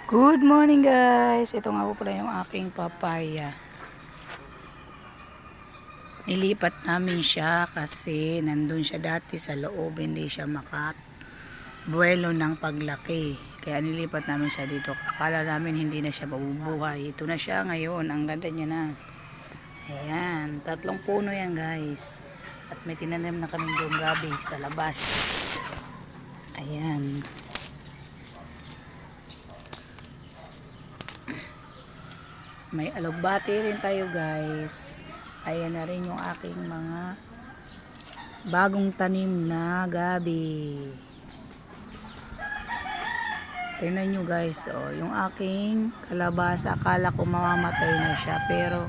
Good morning guys! Ito nga po pala yung aking papaya. Nilipat namin siya kasi nandun siya dati sa loob. Hindi siya makabuelo ng paglaki. Kaya nilipat namin siya dito. Akala namin hindi na siya mabubuhay. Ito na siya ngayon. Ang ganda niya na. Ayan. 3 puno yan guys. At may tinanim na kaming doong gabi sa labas. Ayan. May alugbati rin tayo guys. Ayan na rin yung aking mga bagong tanim na gabi. Tingnan nyo guys. Oh, yung aking kalabasa. Akala ko mamamatay na siya. Pero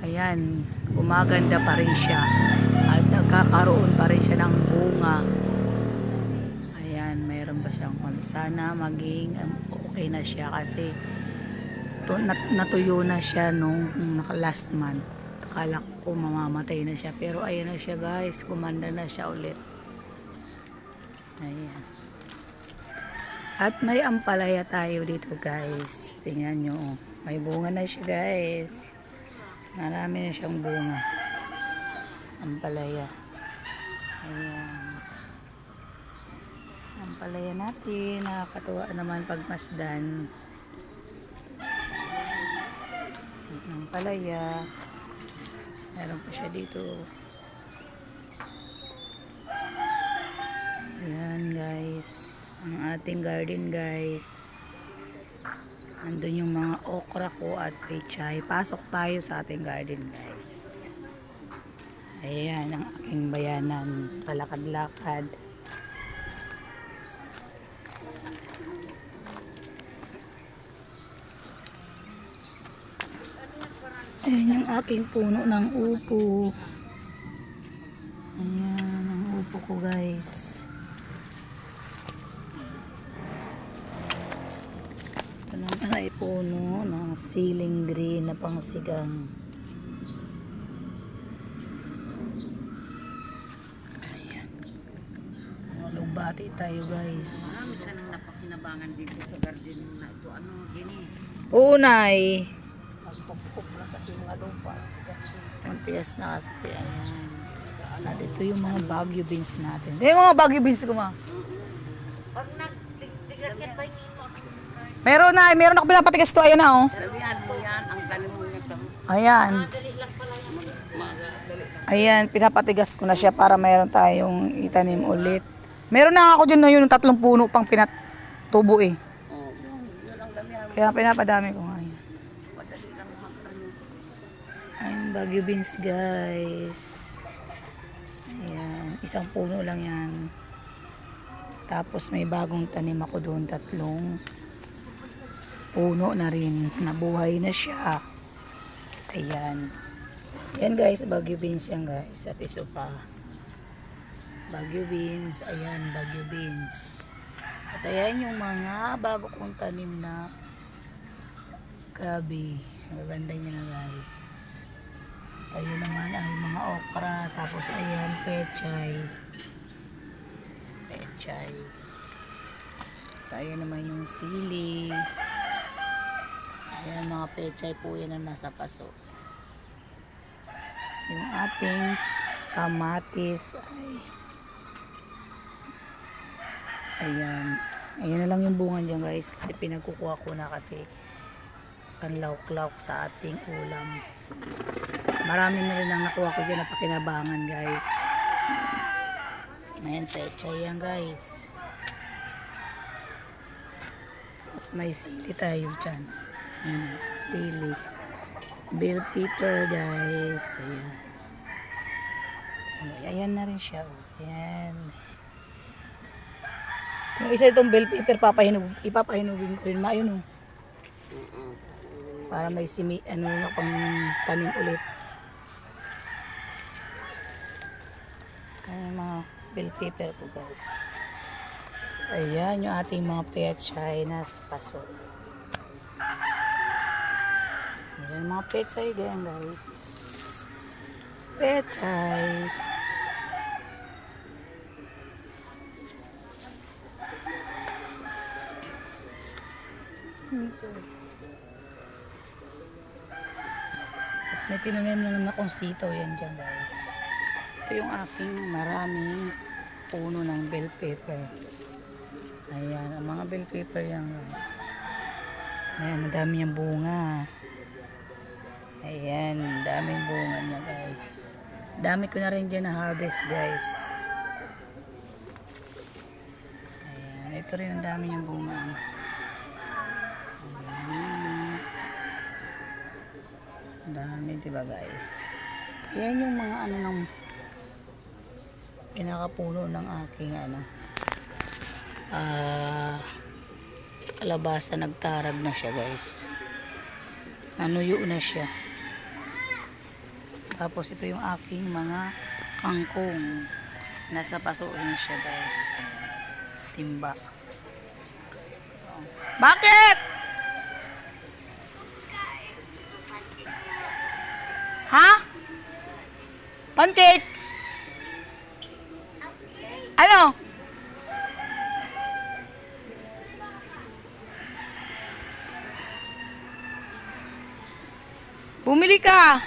ayan. Gumaganda pa rin siya. At nagkakaroon pa rin siya ng bunga. Ayan. Mayroon pa siyang sana maging okay na siya kasi natuyo na siya nung last month. Akala ko mamamatay na siya. Pero ayan na siya guys. Gumanda na siya ulit. Ayan. At may ampalaya tayo dito guys. Tingnan nyo. May bunga na siya guys. Marami na siyang bunga. Ampalaya. Ayan. Ampalaya natin. Nakakatuwa naman pagmasdan. Ang palaya. Meron pa siya dito. Ayan guys. Ang ating garden guys. Andun yung mga okra ko at pechay. Pasok tayo sa ating garden guys. Ayan ang aking bayanan. Palakad-lakad. Ayan yung aking puno ng upo. Ayan ang upo ko guys. Ito naman ay puno ng siling green na pangsigang. Ayan. Malugbati tayo guys. Marami ka nang napakinabangan dito sa garden na ito. Ano, gini? Unay. Pagpupok na kasi mga lupa. Mantigas na kasi. Ayan. At ito yung mga Baguio beans natin. Ito yung mga Baguio beans ko ma. Pag nagtigas yan ba ito? Meron ako pinapatigas to. Ayan na oh. Dalihan mo yan, ang tanim mo yan. Ayan. Dali lang pala yan. Dali lang. Ayan, pinapatigas ko na siya para mayroon tayong itanim ulit. Meron na ako dyan na yun, 3 puno pang pinatubo eh. Oo, yun ang damihan mo. Kaya pinapadami ko nga yan. Madali lang mag-ano. Ayan, Baguio beans guys. Ayan, 1 puno lang yan. Tapos may bagong tanim ako doon, 3 puno na rin. Nabuhay na siya. Ayan. Ayan guys, Baguio beans yan guys. At iso pa. Baguio beans. Ayan, Baguio beans. At ayan yung mga bago kong tanim na gabi. Maganda niya na guys. At ayun naman ay mga okra. Tapos ayan, pechay. Pechay. At ayan naman yung sili. Ayan mga pechay po yan ang nasa paso. Yung ating kamatis ay ayan. Ayan na lang yung bunga dyan guys. Kasi pinagkukuha ko na kasi panlauk-lauk sa ating ulam. Marami na rin ang nakuha ko dyan na pakinabangan guys. Ayan pechay yan guys. At may sili tayo dyan. Ayan, sili. Bell pepper guys. Ayan. Ayan na rin siya. Ayan. Yung isa itong bell pepper ipapahinugin ko rin. Ayun oh. Para may na pang tanim ulit. Ayan mga bell pepper ko guys. Ayan yung ating mga pechay na sa paso. Ayan mga pechay ganyan guys. Pechay. At may tinanim na naman akong sitaw yan dyan guys. Ito yung aking maraming puno ng bell pepper. Ayan, ang mga bell pepper yan guys. Ayan, madami yung bunga. Ayan, daming bunga niya guys. Dami ko na rin dyan na harvest guys. Ayan, ito rin ang dami yung bunga. Ayan. Dami, diba guys? Ayan yung mga ano ng pinakapuno ng aking ano. Kalabasa, nagtarag na siya guys. Nanuyo na siya. Tapos ito yung aking mga kangkong. Nasa paso rin siya guys. Timba. Bakit? Ha? Pancake? Ano? Bumili ka.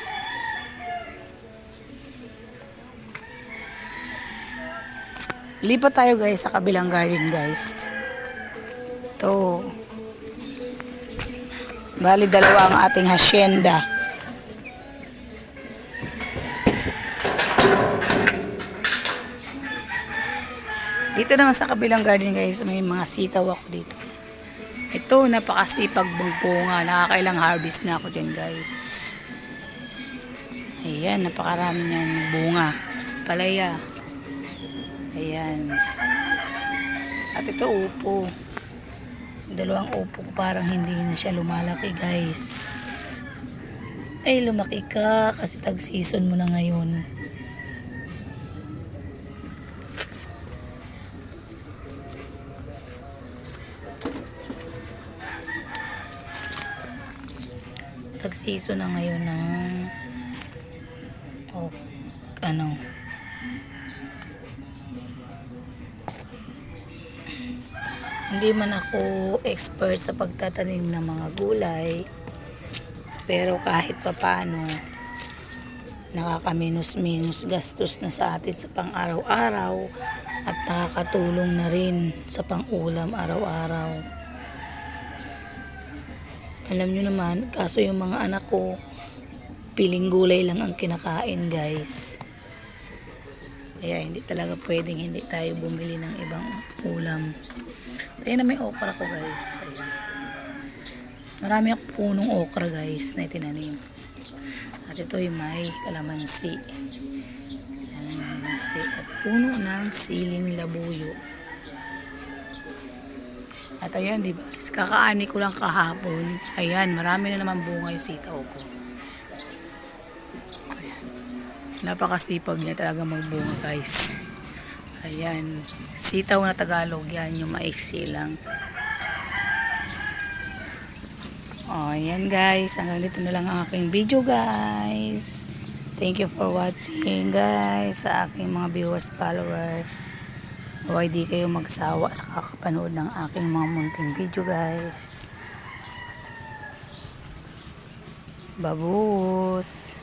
Lipat tayo guys sa kabilang garden guys. Ito. Bali dalawa ang ating hacienda. Dito naman sa kabilang garden guys, may mga sitaw ako dito. Ito, napakasipag magbunga. Nakakailang harvest na ako dyan guys. Ayan, napakarami niyan bunga. Palaya. Ayan. At ito upo. Dalawang upo parang hindi na siya lumalaki guys. Ay, lumaki ka kasi tag-season mo na ngayon. Tag-season na ngayon ng ano, hindi man ako expert sa pagtatanim ng mga gulay, pero kahit papaano nakakaminus-minus gastos na sa atin sa pang-araw-araw at nakakatulong na rin sa pang-ulam araw-araw. Alam nyo naman, kaso yung mga anak ko piling gulay lang ang kinakain guys. Kaya hindi talaga pwedeng hindi tayo bumili ng ibang ulam. Ayan na may okra ko guys. Ayan. Marami akong punong okra guys na itinanim. At ito yung may kalamansi. Ayan, kalamansi. At puno ng siling labuyo. At ayan, diba? Kakaani ko lang kahapon. Ayan, marami na naman bunga yung sitaw ko. Ayan. Napakasipag niya talaga magbunga guys. Ayan, sitaw na Tagalog yan, yung maiksi lang. O, ayan guys, hanggang dito na lang ang aking video guys. Thank you for watching guys, sa aking mga viewers, followers. Huwag di kayo magsawa sa kakapanood ng aking mga munting video guys. Babus!